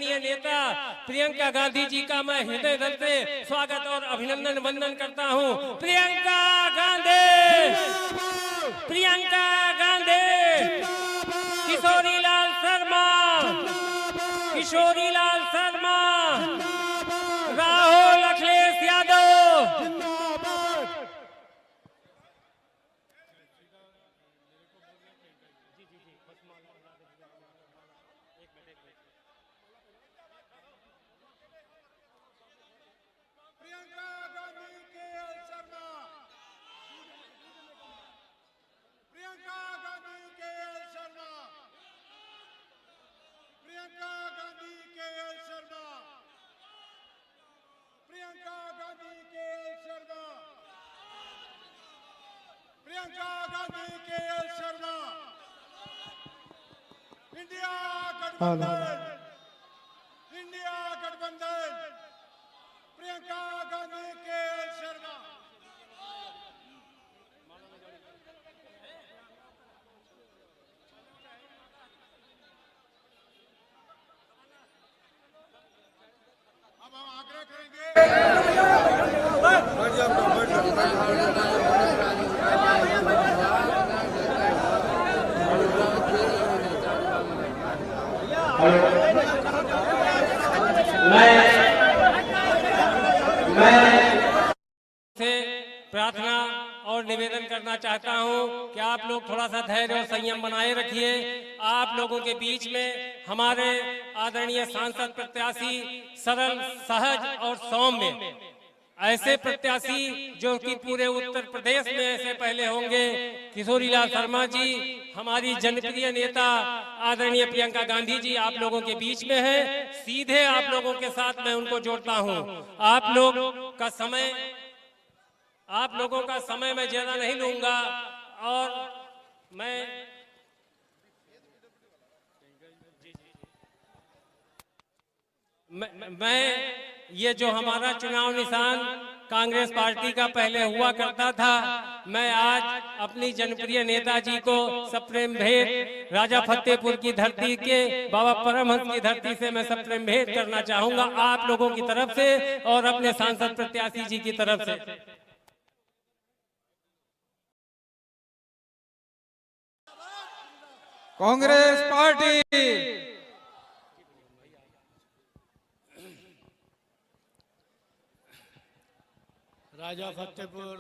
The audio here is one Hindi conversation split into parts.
आदरणीय नेता प्रियंका गांधी जी का मैं हृदय दिल से स्वागत और अभिनंदन वंदन करता हूं। प्रियंका गांधी, प्रियंका गांधी, किशोरीलाल शर्मा, किशोरीलाल शर्मा, राहुल अखिलेश यादव। प्रियंका गांधी के शर्मा, इंडिया गठबंधन, इंडिया गठबंधन, प्रियंका गांधी के शर्मा। अब हम आग्रह करेंगे से प्रार्थना और निवेदन करना चाहता हूं कि आप लोग थोड़ा सा धैर्य और संयम बनाए रखिए। आप लोगों के बीच में हमारे आदरणीय सांसद प्रत्याशी सरल, सहज और सौम्य ऐसे प्रत्याशी जो कि पूरे उत्तर प्रदेश में ऐसे पहले होंगे, किशोरीलाल शर्मा जी, हमारी जनप्रिय नेता आदरणीय प्रियंका गांधी जी आप लोगों के बीच में है। सीधे आप लोगों के साथ मैं उनको जोड़ता हूं। आप लोगों का समय मैं ज्यादा नहीं लूंगा और मैं ये जो हमारा चुनाव निशान कांग्रेस पार्टी का पहले हुआ करता था, मैं आज अपनी जनप्रिय नेताजी को सप्रेम भेंट राजा फतेहपुर की धरती के बाबा परमहंस की धरती से मैं सप्रेम भेंट करना चाहूंगा आप लोगों की तरफ से और अपने सांसद प्रत्याशी जी की तरफ से। कांग्रेस पार्टी, राजा फतेहपुर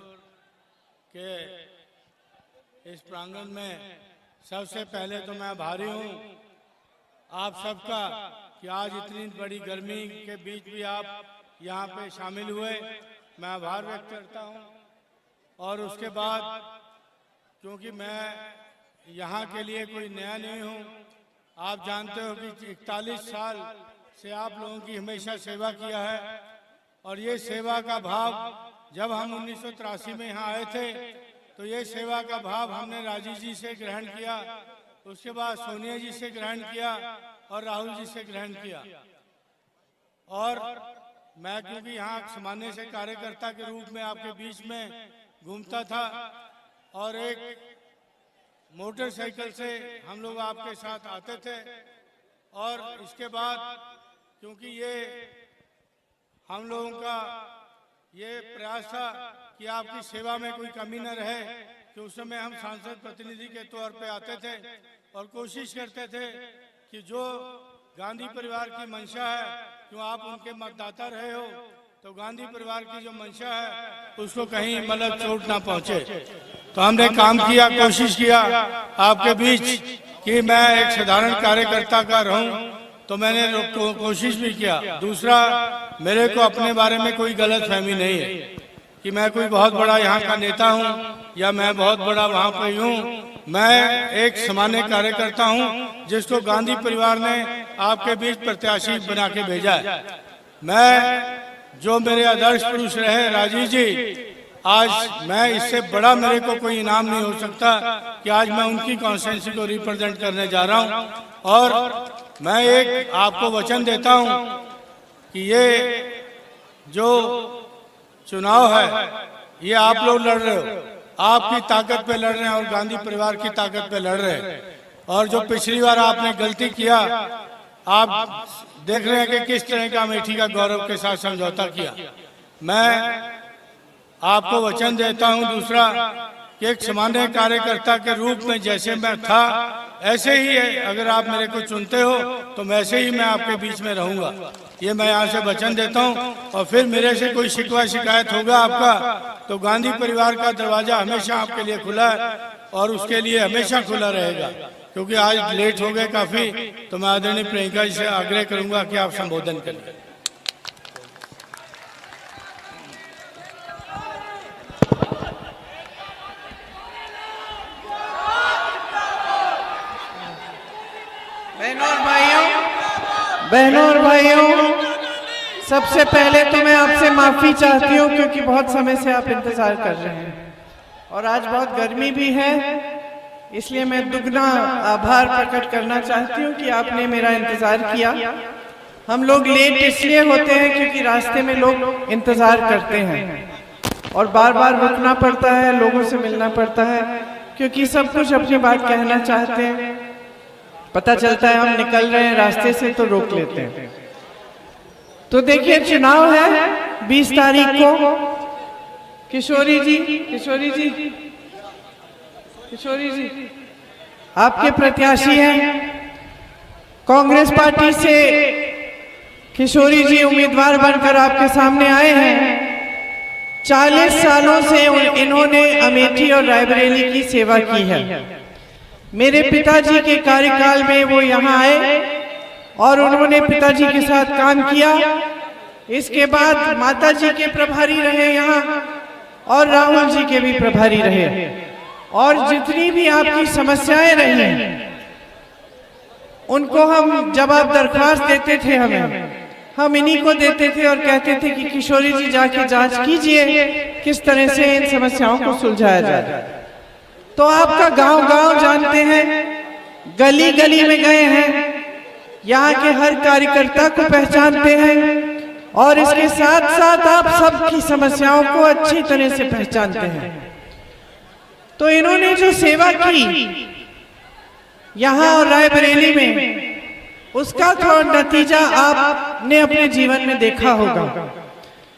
के इस प्रांगण में सबसे पहले तो मैं आभारी हूं आप सबका कि आज इतनी बड़ी गर्मी के बीच भी आप यहां पे शामिल हुए। मैं आभार व्यक्त करता हूं। और उसके बाद क्योंकि मैं यहाँ के लिए कोई नया नहीं हूँ, आप जानते हो कि 41 साल से आप लोगों की हमेशा सेवा किया है और ये सेवा का भाव जब हम 1983 में यहाँ आए थे तो ये सेवा का भाव हमने राजीव जी से ग्रहण किया, उसके बाद सोनिया जी से ग्रहण किया और राहुल जी से ग्रहण किया। और मैं क्योंकि यहाँ सामान्य से कार्यकर्ता के रूप में आपके बीच में घूमता था और एक मोटरसाइकिल से हम लोग आपके साथ आते थे और इसके बाद क्योंकि ये हम लोगों का ये प्रयास था कि आपकी सेवा में कोई कमी न रहे, कि उस समय हम सांसद प्रतिनिधि के तौर पे आते थे और कोशिश करते थे कि जो गांधी परिवार की मंशा है, क्यों आप उनके मतदाता रहे हो, तो गांधी परिवार की जो मंशा है उसको कहीं मतलब चोट ना पहुंचे। तो हमने काम किया, कोशिश किया आपके बीच कि मैं एक साधारण कार्यकर्ता का रहूं, तो मैंने कोशिश भी किया। दूसरा, मेरे को अपने बारे में कोई गलत फहमी नहीं है कि मैं कोई बहुत बड़ा यहाँ का नेता हूँ या मैं बहुत बड़ा वहाँ पे हूँ। मैं एक सामान्य कार्यकर्ता हूँ जिसको गांधी परिवार ने आपके बीच प्रत्याशी बना के भेजा है। मैं जो मेरे आदर्श पुरुष रहे राजीव जी, आज मैं इससे बड़ा मेरे को कोई इनाम नहीं हो सकता कि आज मैं उनकी कॉन्स्टिट्यूंसी को रिप्रेजेंट करने जा रहा हूं। और मैं एक आपको वचन देता हूं कि ये जो चुनाव है ये आप लोग लड़ रहे हो, आपकी ताकत पे लड़ रहे हैं और गांधी परिवार की ताकत पे लड़ रहे हैं। और जो पिछली बार आपने गलती किया आप देख रहे हैं कि किस तरह का अमेठी का गौरव के साथ समझौता किया। मैं आपको वचन देता हूं दूसरा कि एक सामान्य कार्यकर्ता के रूप में जैसे मैं था ऐसे ही है, अगर आप मेरे को चुनते हो तो वैसे ही मैं आपके बीच में रहूंगा। ये मैं यहाँ से वचन देता हूँ। और फिर मेरे से कोई शिकवा शिकायत होगा आपका तो गांधी परिवार का दरवाजा हमेशा आपके लिए खुला है और उसके लिए हमेशा खुला रहेगा। क्योंकि आज लेट हो गए काफी, तो मैं आदरणीय प्रियंका जी से आग्रह करूंगा कि आप संबोधन करें। बहनों और भाइयों, सबसे पहले तो मैं आपसे माफी चाहती हूँ क्योंकि बहुत समय से आप इंतजार कर रहे हैं और आज बहुत गर्मी भी है, इसलिए मैं दुगना आभार प्रकट करना चाहती हूँ कि आपने मेरा इंतजार किया। हम लोग लेट इसलिए होते हैं क्योंकि रास्ते में लोग इंतजार करते हैं और बार बार रुकना पड़ता है, लोगों से मिलना पड़ता है, क्योंकि सब कुछ अपनी बात कहना चाहते हैं। पता चलता है हम निकल रहे हैं रास्ते से तो रोक लेते हैं। तो देखिए, चुनाव है 20 तारीख को। किशोरी जी आपके प्रत्याशी हैं। कांग्रेस पार्टी से किशोरी जी उम्मीदवार बनकर आपके सामने आए हैं। 40 सालों से इन्होंने अमेठी और रायबरेली की सेवा की है। मेरे पिताजी के कार्यकाल में वो यहाँ आए और उन्होंने पिताजी के साथ काम किया। इसके बाद माताजी के प्रभारी रहे यहाँ और राहुल जी के भी प्रभारी रहे और जितनी भी आपकी समस्याएं रही उनको हम जवाब दरख्वास्त देते थे, हम इन्हीं को देते थे और कहते थे कि किशोरी जी जाके जांच कीजिए किस तरह से इन समस्याओं को सुलझाया जाए। तो आपका गांव-गांव जानते हैं, गली गली में गए हैं, यहाँ के हर कार्यकर्ता को पहचानते हैं और इसके साथ साथ आप सबकी समस्याओं को अच्छी तरह से पहचानते हैं। तो इन्होंने जो सेवा की यहाँ और रायबरेली में, उसका थोड़ा नतीजा आपने अपने जीवन में देखा होगा।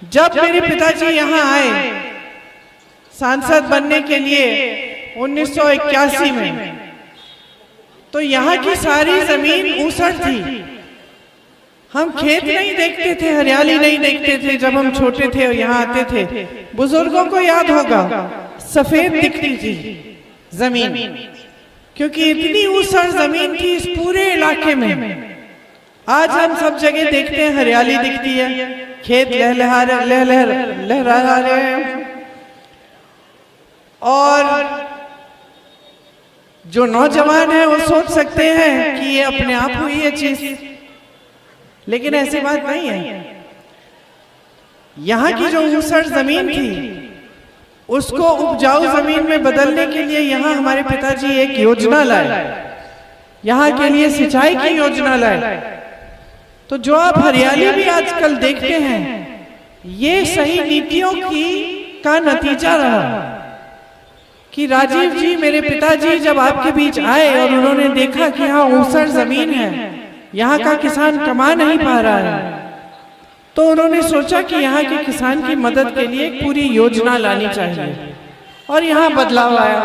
जब मेरे पिताजी यहाँ आए सांसद बनने के लिए 1981 में, तो यहाँ की सारी जमीन ऊसर थी। हम खेत नहीं देखते थे, हरियाली नहीं देखते थे जब हम छोटे थे और यहाँ आते थे। बुजुर्गों को याद होगा, सफेद दिखती थी जमीन, क्योंकि इतनी ऊसर जमीन थी इस पूरे इलाके में। आज हम सब जगह देखते हैं हरियाली दिखती है, खेत लहरा रहे हैं और जो नौजवान है वो सोच सकते हैं कि ये अपने आप हुई है चीज, लेकिन ऐसी बात नहीं है। यहाँ की जो ऊसर जमीन थी उसको उपजाऊ जमीन में बदलने के लिए यहाँ हमारे पिताजी एक योजना लाए, यहाँ के लिए सिंचाई की योजना लाए। तो जो आप हरियाली भी आजकल देखते हैं, ये सही नीतियों का नतीजा रहा कि राजीव जी, मेरे पिताजी जब आपके बीच आए और उन्होंने देखा कि यहाँ ऊसर जमीन है, यहाँ का किसान कमा नहीं पा रहा है, तो उन्होंने सोचा कि यहाँ के किसान की मदद के लिए एक पूरी योजना लानी चाहिए और यहाँ बदलाव आया।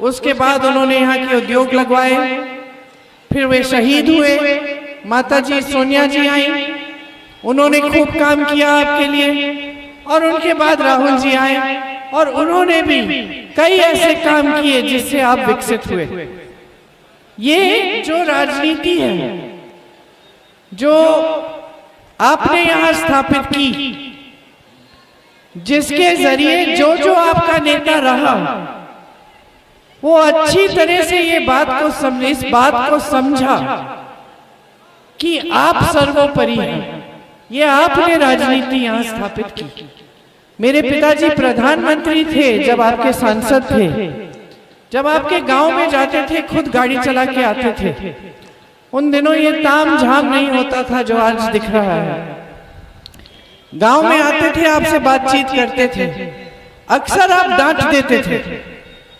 उसके बाद उन्होंने यहाँ के उद्योग लगवाए, फिर वे शहीद हुए। माताजी सोनिया जी आई, उन्होंने खूब काम किया आपके लिए और उनके बाद राहुल जी आए और उन्होंने भी कई ऐसे काम किए जिससे आप विकसित हुए। ये जो राजनीति है जो आपने यहाँ स्थापित की, जिसके जरिए जो जो आपका नेता रहा वो अच्छी तरह से इस बात को समझा कि आप सर्वोपरि हैं। ये आपने राजनीति यहाँ स्थापित की। मेरे पिताजी प्रधानमंत्री थे जब आपके सांसद थे, जब आपके गांव में जाते थे खुद गाड़ी चला के आते थे। उन दिनों ये ताम झाम नहीं होता था जो आज दिख रहा है। गांव में आते थे, आपसे बातचीत करते थे, अक्सर आप डांट देते थे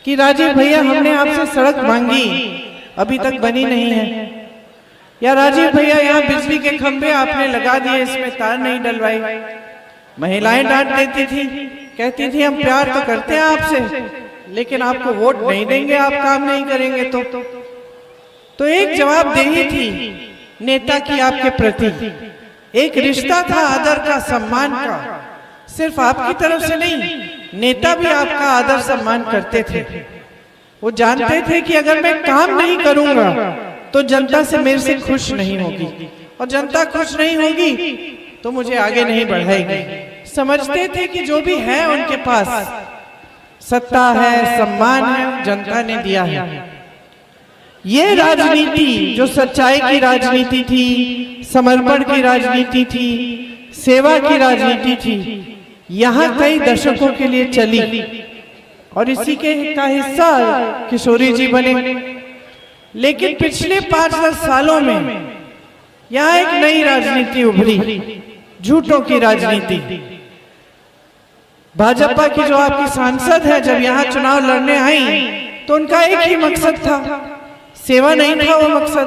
कि राजीव भैया हमने आपसे सड़क मांगी, अभी तक बनी नहीं है। या राजीव भैया यहाँ बिजली के खंभे आपने लगा दिए, इसमें तार नहीं डलवाई। महिलाएं डांट देती थी, कहती थी हम प्यार तो करते हैं आपसे, लेकिन आपको वोट नहीं देंगे, आप काम नहीं करेंगे तो एक जवाबदेही थी नेता की आपके प्रति, एक रिश्ता था आदर का, सम्मान का, सिर्फ आपकी तरफ से नहीं, नेता भी आपका आदर सम्मान करते थे। वो जानते थे कि अगर मैं काम नहीं करूंगा तो जनता से मेरे से खुश नहीं होगी, और जनता खुश नहीं होगी तो मुझे आगे नहीं बढ़ाएगी। समझते थे कि जो भी है उनके पास, सत्ता है, सम्मान है, जनता ने दिया है। ये राजनीति जो सच्चाई की राजनीति थी, समर्पण की राजनीति थी, सेवा की राजनीति थी, यहाँ कई दशकों के लिए चली, और इसी के का हिस्सा किशोरी जी बने। लेकिन पिछले 5-10 सालों में यहाँ एक नई राजनीति उभरी, झूठों की राजनीति। भाजपा की जो आपकी सांसद है, जब यहाँ चुनाव लड़ने आई तो उनका एक ही मकसद था, सेवा नहीं था वो मकसद।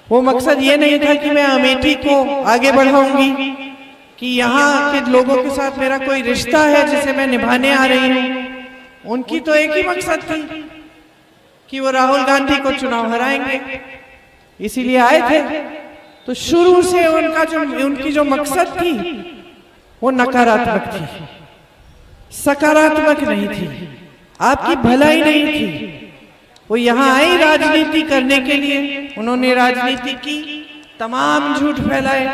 वो मकसद ये नहीं था कि मैं अमेठी को आगे बढ़ाऊंगी, कि यहाँ के लोगों के साथ मेरा कोई रिश्ता है जिसे मैं निभाने आ रही हूँ। उनकी तो एक ही मकसद थी कि वो राहुल गांधी को चुनाव हराएंगे, इसीलिए आए थे। तो शुरू से उनकी जो मकसद थी वो नकारात्मक थी, सकारात्मक नहीं थी, आपकी भलाई नहीं थी। वो यहाँ आई राजनीति करने के लिए, उन्होंने राजनीति की, तमाम झूठ फैलाए।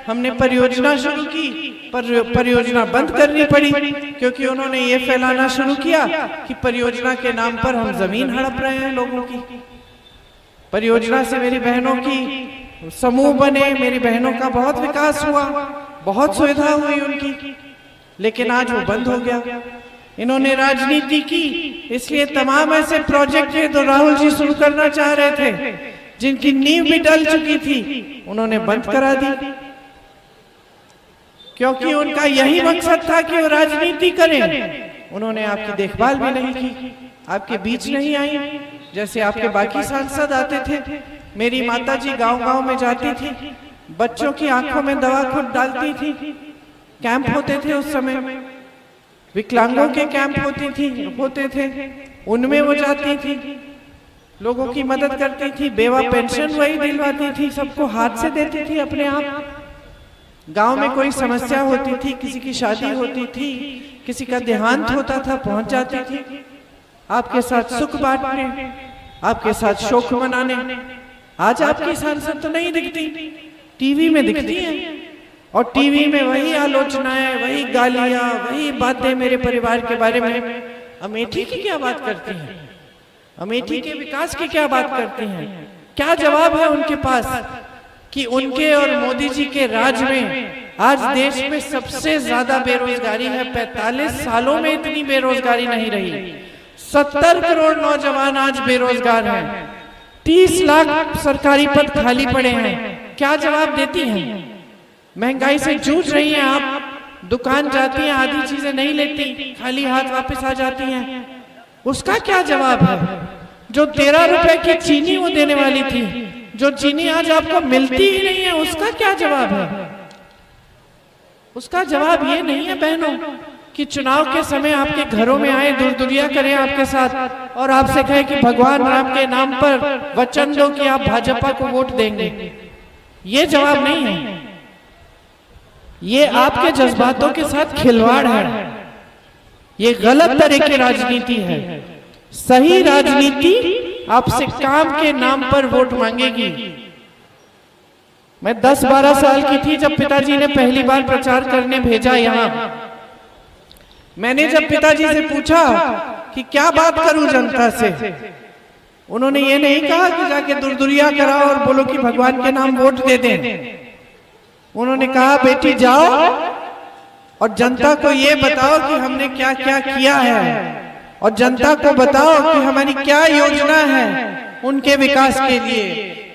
हमने परियोजना शुरू की, पर परियोजना बंद करनी पड़ी, क्योंकि उन्होंने ये फैलाना शुरू किया कि परियोजना के नाम पर हम जमीन हड़प रहे हैं लोगों की। परियोजना से मेरी बहनों की समूह बने, मेरी बहनों का बहुत विकास हुआ, बहुत सुविधा हुई उनकी, लेकिन आज वो बंद हो गया। इन्होंने राजनीति की, इसलिए तमाम ऐसे प्रोजेक्ट थे जो राहुल जी शुरू करना चाह रहे थे, जिनकी नींव भी डल चुकी थी, उन्होंने बंद करा दी, क्योंकि उनका यही मकसद था कि वो राजनीति करें। उन्होंने आपकी देखभाल भी नहीं की, आपके बीच नहीं आई, जैसे आपके बाकी सांसद आते थे। मेरी माताजी गांव-गांव में जाती थी, बच्चों की आंखों में दवा खुद डालती थी, कैंप होते थे उस समय, विकलांगों के कैंप होते थे, उनमें वो जाती थी, लोगों की मदद करती थी, बेवा पेंशन वही दिलवाती थी, सबको हाथ से देती थी अपने आप। गांव में कोई समस्या होती थी, किसी की शादी होती थी, किसी का देहांत होता था, पहुंच जाती थी आपके साथ सुख बांटने, आपके साथ शोक मनाने। आज आपकी सांसद तो नहीं दिखती, टीवी में दिखती हैं, और टीवी में वही आलोचनाएं, वही गालियां, वही बातें मेरे परिवार के बारे में। अमेठी की क्या बात करती हैं, अमेठी के विकास की क्या बात करती हैं? क्या जवाब है उनके पास कि उनके और मोदी जी के राज में आज देश में सबसे ज्यादा बेरोजगारी है। 45 सालों में इतनी बेरोजगारी नहीं रही। 70 करोड़ नौजवान आज बेरोजगार हैं, 30 लाख सरकारी पद खाली पड़े हैं। क्या जवाब देती हैं? महंगाई से जूझ रही हैं आप, दुकान जाती हैं, आधी चीजें नहीं लेती, खाली हाथ वापस आ जाती हैं। उसका क्या जवाब है? जो 13 रुपए की चीनी वो देने वाली थी, जो चीनी आज आपको मिलती ही नहीं है, उसका क्या जवाब है? उसका जवाब ये नहीं है बहनों कि चुनाव के समय आपके घरों में आए, दुरदुरिया करें आपके साथ और आपसे कहे कि भगवान राम के नाम पर वचन दो कि आप भाजपा को वोट देंगे। ये जवाब नहीं है, ये आपके जज्बातों के साथ खिलवाड़ है, ये गलत तरह की राजनीति है। सही राजनीति आपसे काम के नाम पर वोट मांगेगी। मैं 10-12 साल की थी जब पिताजी ने पहली बार प्रचार करने भेजा यहाँ। मैंने जब पिताजी से पूछा कि क्या बात करूं जनता से, उन्होंने ये नहीं कहा कि जाके दुरदुरिया कराओ और बोलो कि भगवान के नाम वोट दे दें। उन्होंने कहा बेटी जाओ और जनता को ये बताओ कि हमने क्या क्या किया है, और जनता को बताओ कि हमारी क्या योजना है उनके विकास के लिए,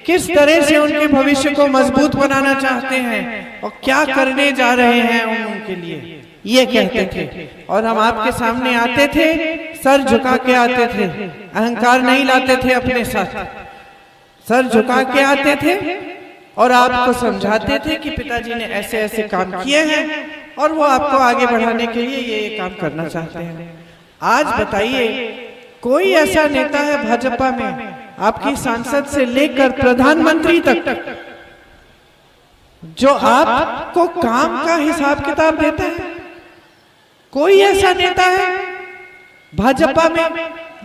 किस तरह से उनके भविष्य को मजबूत बनाना चाहते हैं और क्या करने जा रहे हैं उनके लिए। ये कहते थे और हम आपके सामने आते थे, सर झुका के आते थे, अहंकार नहीं लाते थे अपने साथ। सर झुका के आते थे और आपको समझाते थे कि पिताजी ने ऐसे ऐसे काम किए हैं और वो आपको आगे बढ़ाने के लिए ये काम करना चाहते हैं। आज बताइए, कोई ऐसा नेता है भाजपा में, आपकी सांसद से लेकर प्रधानमंत्री तक, जो आपको काम का हिसाब किताब देता है? कोई ऐसा नेता है भाजपा में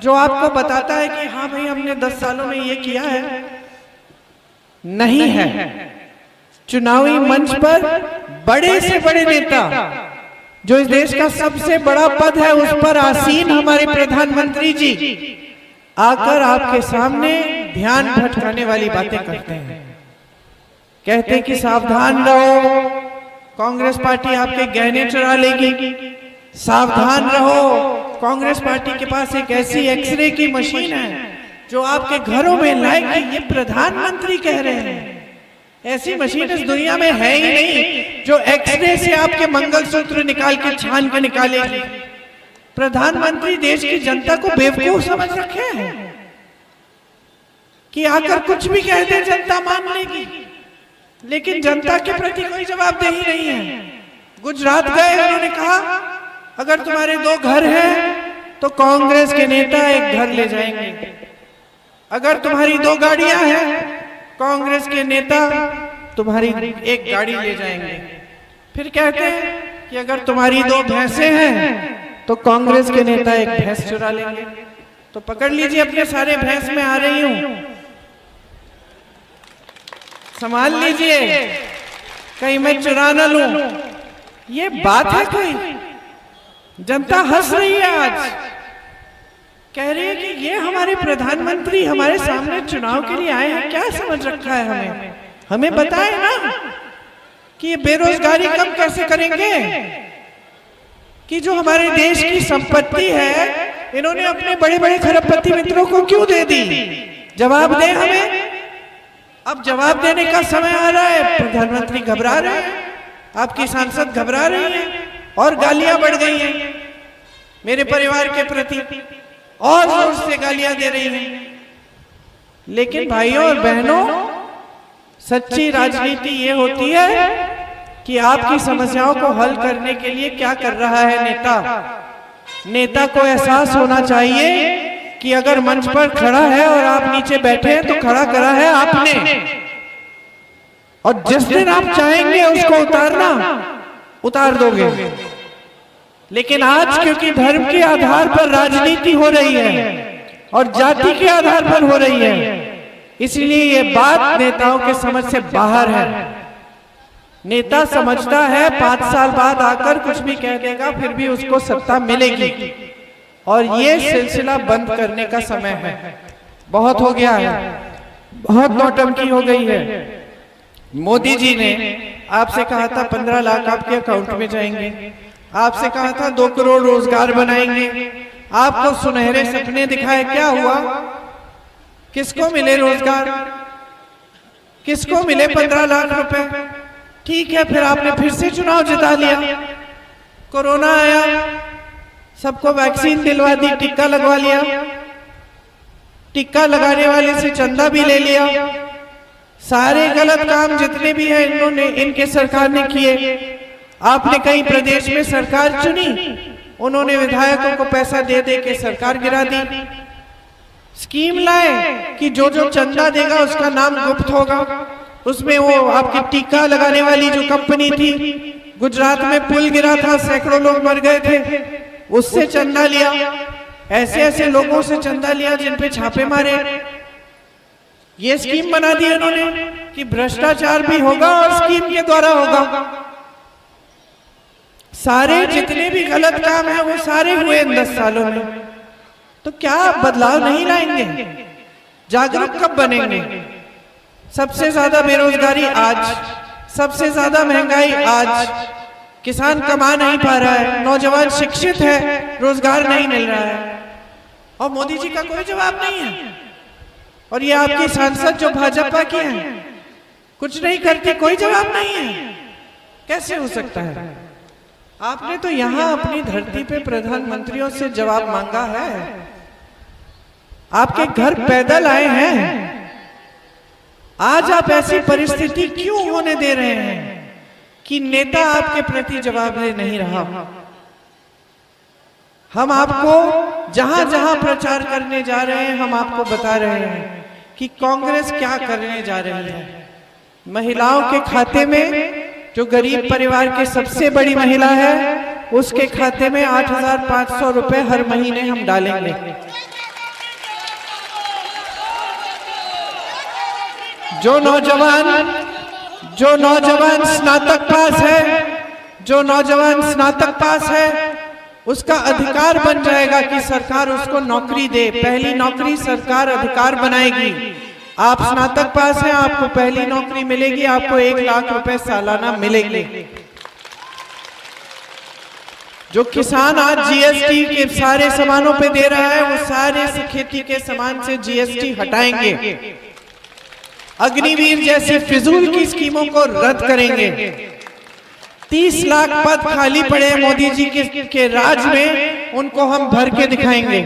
जो आपको बताता है कि हाँ भाई हमने 10 सालों में ये किया है? नहीं है। चुनावी मंच पर बड़े से बड़े नेता, जो इस देश का सबसे बड़ा पद है उस पर आसीन हमारे प्रधानमंत्री जी, आकर आपके सामने ध्यान भटकाने वाली बातें करते हैं। कहते हैं कि सावधान रहो, कांग्रेस पार्टी आपके गहने चुरा लेगी, सावधान रहो, कांग्रेस पार्टी के पास एक ऐसी एक्सरे की मशीन है जो आपके घरों में लाएगी। ये प्रधानमंत्री कह रहे हैं। ऐसी मशीन इस दुनिया में है ही नहीं जो एक्सरे से आपके मंगलसूत्र निकाल के छान के निकालेगी। प्रधानमंत्री देश की जनता को बेवकूफ समझ रखे हैं कि आकर कुछ भी कह दे जनता मान लेगी, लेकिन जनता के प्रति कोई जवाबदेही नहीं है। गुजरात गए, उन्होंने कहा अगर तुम्हारे 2 घर हैं तो कांग्रेस के नेता एक घर ले जाएंगे, अगर तुम्हारी 2 गाड़ियां हैं कांग्रेस के नेता तुम्हारी एक गाड़ी ले जाएंगे। फिर कहते हैं कि अगर तुम्हारी 2 भैंसे हैं तो कांग्रेस के नेता एक भैंस चुरा लेंगे। तो पकड़ लीजिए, अपने सारे भैंस में आ रही हूं, संभाल लीजिए कहीं मैं चुरा न लूं। ये बात है कोई? जनता हंस रही है आज, कह रही है कि ये हमारे प्रधानमंत्री हमारे सामने चुनाव के लिए आए हैं, क्या समझ रखा है हमें बताए ना कि ये बेरोजगारी कम कैसे करेंगे, कि जो हमारे देश की संपत्ति है इन्होंने अपने बड़े बड़े खरबपति मित्रों को क्यों दे दी? जवाब दे हमें। अब जवाब देने का समय आ रहा है। प्रधानमंत्री घबरा रहे हैं, आपकी सांसद घबरा रही है और गालियां बढ़ गई हैं मेरे परिवार के प्रति, और जोर से गालियां दे रही हैं। लेकिन भाइयों और बहनों, सच्ची राजनीति ये होती है कि आपकी समस्याओं को हल करने के लिए क्या कर रहा है नेता। नेता को एहसास होना चाहिए कि अगर मंच पर खड़ा है और आप नीचे बैठे हैं तो खड़ा करा है आपने, और जिस दिन आप चाहेंगे उसको उतारना उतार दोगे। लेकिन आज क्योंकि धर्म के आधार पर राजनीति हो रही है और जाति के आधार पर हो रही है, इसलिए ये बात नेताओं के समझ से बाहर है। नेता समझता है 5 साल बाद आकर कुछ भी कह देगा फिर भी उसको सत्ता मिलेगी, और ये सिलसिला बंद करने का समय है। बहुत हो गया है, बहुत नौटंकी हो गई है। मोदी जी ने आपसे कहा था 15 लाख आपके अकाउंट में जाएंगे, आपसे कहा था 2 करोड़ रोजगार बनाएंगे, आपको सुनहरे सपने दिखाए, क्या हुआ? किसको मिले रोजगार? किसको मिले 15 लाख रुपए? ठीक है, फिर आपने फिर से चुनाव जिता लिया, कोरोना आया, सबको वैक्सीन दिलवा दी, टीका लगवा लिया, टीका लगाने वाले से चंदा भी ले लिया। सारे गलत काम जितने भी हैं इन्होंने, इनके सरकार ने किए। आपने कई प्रदेश में सरकार चुनी, उन्होंने विधायकों को पैसा दे दे के सरकार गिरा दी। स्कीम लाए कि जो जो चंदा देगा उसका नाम गुप्त होगा, उसमें वो आपकी टीका लगाने वाली जो कंपनी थी, गुजरात में पुल गिरा था, सैकड़ों लोग मर गए थे, उससे चंदा लिया। ऐसे ऐसे लोगों से चंदा लिया जिन पे छापे मारे। ये स्कीम बना दी उन्होंने कि भ्रष्टाचार भी होगा और स्कीम के द्वारा होगा। सारे जितने भी गलत काम है वो सारे हुए इन 10 सालों में। तो क्या बदलाव नहीं लाएंगे? जागरूक कब बनेंगे? सबसे ज्यादा बेरोजगारी आज, सबसे ज्यादा महंगाई आज, किसान कमा नहीं पा रहा है, नौजवान शिक्षित है, रोजगार नहीं मिल रहा है, और मोदी जी का कोई जवाब नहीं है। और ये आपकी सांसद जो भाजपा की है कुछ नहीं करती, कोई जवाब नहीं है। कैसे हो सकता है? आपने तो यहां अपनी धरती पे प्रधानमंत्रियों से जवाब मांगा है, आपके घर पैदल आए हैं, आज आप ऐसी परिस्थिति क्यों होने दे रहे हैं कि नेता आपके प्रति जवाबदेह नहीं रहा? हम आपको जहां जहां प्रचार करने जा रहे हैं, हम आपको बता रहे हैं कि कांग्रेस क्या करने जा रही है। महिलाओं के खाते में, जो गरीब परिवार के सबसे बड़ी महिला है, उसके खाते में 8,500 रुपए हर महीने हम डालेंगे। जो नौजवान स्नातक पास है, उसका अधिकार बन जाएगा कि सरकार उसको नौकरी दे। पहली नौकरी सरकार अधिकार बनाएगी। आप स्नातक पास हैं, आपको पहली नौकरी मिलेगी, आपको 1 लाख रुपए सालाना मिलेंगे। जो किसान आज जीएसटी के सारे सामानों पे दे रहा है, वो सारे खेती के सामान से जीएसटी हटाएंगे। अग्निवीर जैसी फिजूल की स्कीमों को रद्द करेंगे। 30 लाख पद खाली पड़े मोदी जी के राज में, उनको हम भर के दिखाएंगे।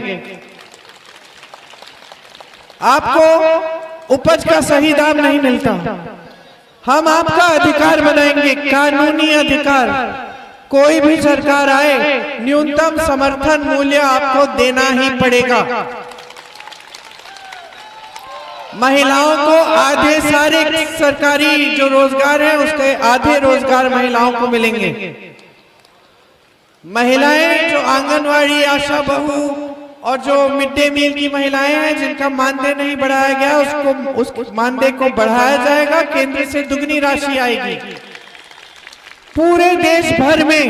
आपको उपज का सही दाम नहीं मिलता, हम आपका अधिकार बनाएंगे, कानूनी अधिकार। कोई भी सरकार आए, न्यूनतम समर्थन मूल्य आपको देना ही पड़ेगा। महिलाओं को आधे, सारे सरकारी जो रोजगार है उसके आधे रोजगार महिलाओं को मिलेंगे। महिलाएं जो आंगनवाड़ी, आशा बहू और जो मिड डे मील की महिलाएं हैं, जिनका मानदेय नहीं बढ़ाया गया, उस मानदेय को बढ़ाया जाएगा। केंद्र से दुगनी राशि आएगी। पूरे देश भर में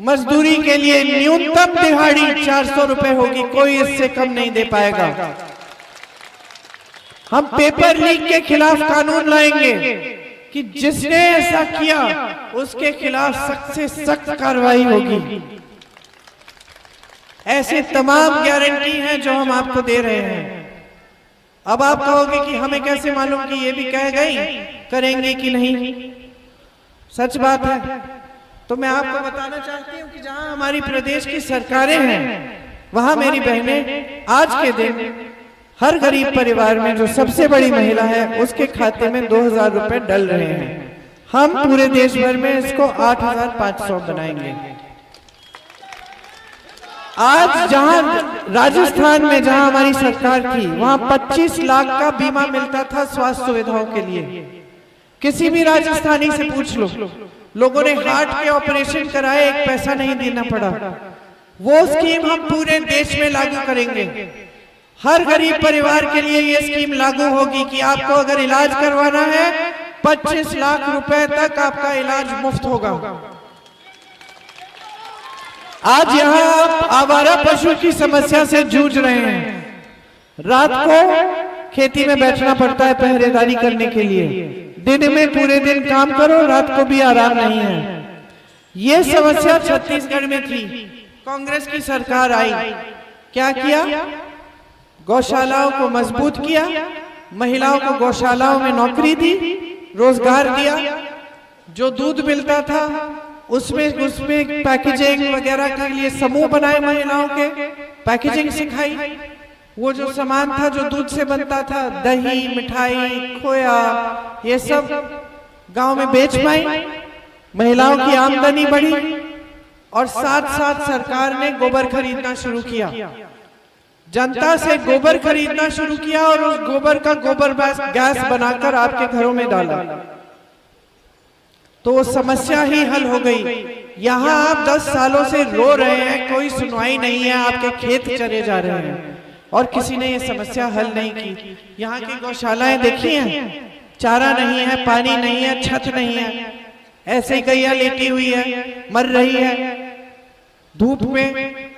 मजदूरी के लिए न्यूनतम दिहाड़ी 400 रुपए होगी, कोई इससे कम नहीं दे पाएगा। हम पेपर लीक के खिलाफ कानून लाएंगे कि जिसने ऐसा किया उसके खिलाफ सख्त से सख्त कार्रवाई होगी। ऐसे तमाम गारंटी हैं जो हम आपको दे रहे हैं। अब आप कहोगे कि हमें कैसे मालूम कि ये भी कह गई, करेंगे कि नहीं? सच बात है। तो मैं आपको बताना चाहती हूँ कि जहां हमारी प्रदेश की सरकारें हैं, वहां मेरी बहनें आज के दिन हर गरीब परिवार में जो सबसे बड़ी महिला है, उसके खाते में 2,000 रुपए डल रहे हैं। हम पूरे देश भर में इसको 8,500 बनाएंगे। आज जहां राजस्थान में जहां हमारी सरकार थी, वहां 25 लाख का बीमा मिलता था स्वास्थ्य सुविधाओं के लिए। किसी भी राजस्थानी से पूछ लो, लोगों ने हार्ट के ऑपरेशन कराए, 1 पैसा नहीं देना पड़ा। वो स्कीम हम पूरे देश में लागू करेंगे। हर गरीब परिवार के लिए ये स्कीम लागू होगी कि आपको अगर इलाज करवाना है, 25 लाख रुपए तक आपका इलाज मुफ्त होगा। आज यहाँ आप आवारा पशु की समस्या से जूझ रहे हैं। रात को खेती में बैठना पड़ता है पहरेदारी करने के लिए। दिन में पूरे दिन काम करो, रात को भी आराम नहीं है। ये समस्या छत्तीसगढ़ में थी। कांग्रेस की सरकार आई, क्या किया? गौशालाओं को मजबूत किया, महिलाओं को गौशालाओं में नौकरी दी, रोजगार दिया। जो दूध मिलता था उसमें पैकेजिंग वगैरह के लिए समूह बनाए, महिलाओं के पैकेजिंग सिखाई। वो जो सामान था जो दूध से बनता था, दही, मिठाई, खोया, ये सब गांव में बेच पाई, महिलाओं की आमदनी बढ़ी। और साथ साथ सरकार ने गोबर खरीदना शुरू किया, जनता से गोबर खरीदना शुरू किया और उस गोबर का गोबर गैस बनाकर आपके घरों में डाला, तो वो समस्या ही हल हो गई। यहाँ आप 10 सालों से रो रहे हैं, कोई सुनवाई नहीं है, आपके खेत चले जा रहे हैं और किसी ने ये समस्या हल नहीं की। यहाँ की गौशालाएं देखी हैं, चारा नहीं है, पानी नहीं है, छत नहीं है, ऐसे ही गैया लेटी हुई है, मर रही है धूप में।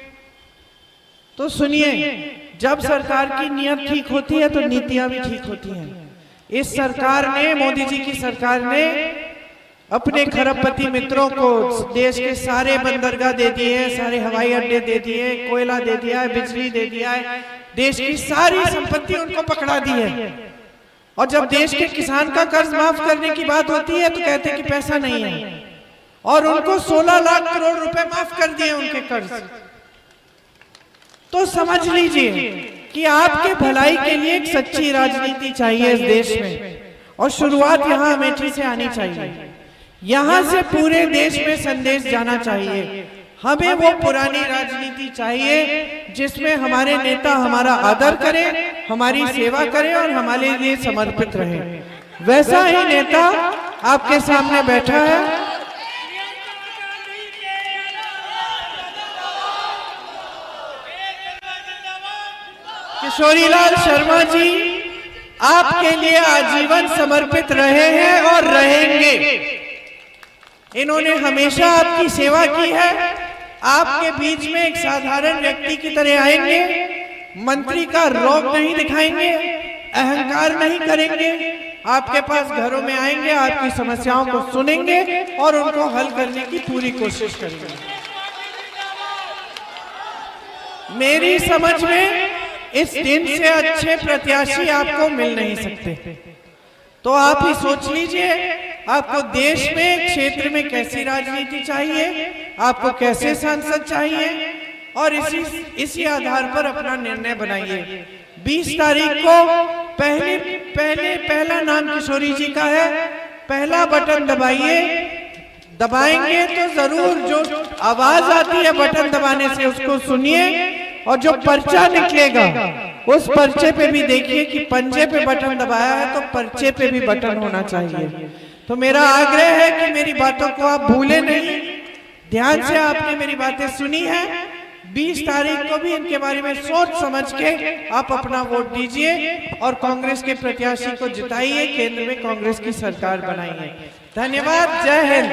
तो सुनिए, जब सरकार की नीयत ठीक होती है तो नीतियां भी ठीक होती हैं। इस सरकार ने, मोदी जी की सरकार ने अपने खरबपति मित्रों को देश के सारे बंदरगाह दे दिए, सारे हवाई अड्डे दे दिए, कोयला दे दिया है, बिजली दे दिया है, देश की सारी संपत्ति उनको पकड़ा दी है। और जब देश के किसान का कर्ज माफ करने की बात होती है तो कहते हैं कि पैसा नहीं है, और उनको 16 लाख करोड़ रुपए माफ कर दिए उनके कर्ज। तो समझ लीजिए कि आपके भलाई के लिए एक सच्ची राजनीति चाहिए इस देश में, और शुरुआत यहाँ अमेठी से आनी चाहिए। यहाँ से पूरे देश में संदेश जाना चाहिए। हमें वो पुरानी राजनीति चाहिए जिसमें हमारे नेता हमारा आदर करें, हमारी सेवा करें और हमारे लिए समर्पित रहे। वैसा ही नेता आपके सामने बैठा है। किशोरीलाल शर्मा जी आपके लिए आजीवन समर्पित रहे हैं और रहेंगे। इन्होंने हमेशा आपकी सेवा की है। आपके बीच में एक साधारण व्यक्ति की तरह आएंगे, मंत्री का रौब नहीं दिखाएंगे, अहंकार नहीं करेंगे, आपके पास घरों में आएंगे, आपकी समस्याओं को सुनेंगे और उनको हल करने की पूरी कोशिश करेंगे। मेरी समझ में इस दिन से अच्छे प्रत्याशी आपको मिल नहीं सकते। तो आप ही सोच लीजिए, आपको देश में क्षेत्र में कैसी राजनीति चाहिए, आपको कैसे सांसद चाहिए, और इसी आधार पर अपना निर्णय बनाइए। 20 तारीख को पहला नाम किशोरी जी का है। पहला बटन दबाइए। दबाएंगे तो जरूर जो आवाज आती है बटन दबाने से उसको सुनिए, और जो पर्चा निकलेगा उस पर्चे पे भी देखिए कि पंजे पे बटन दबाया है तो पर्चे पे भी बटन होना चाहिए। तो मेरा आग्रह है कि मेरी बातों को आप भूले नहीं। ध्यान से आपने मेरी बातें सुनी है। 20 तारीख को भी इनके बारे में सोच समझ के आप अपना वोट दीजिए और कांग्रेस के प्रत्याशी को जिताइए, केंद्र में कांग्रेस की सरकार बनाइए। धन्यवाद। जय हिंद।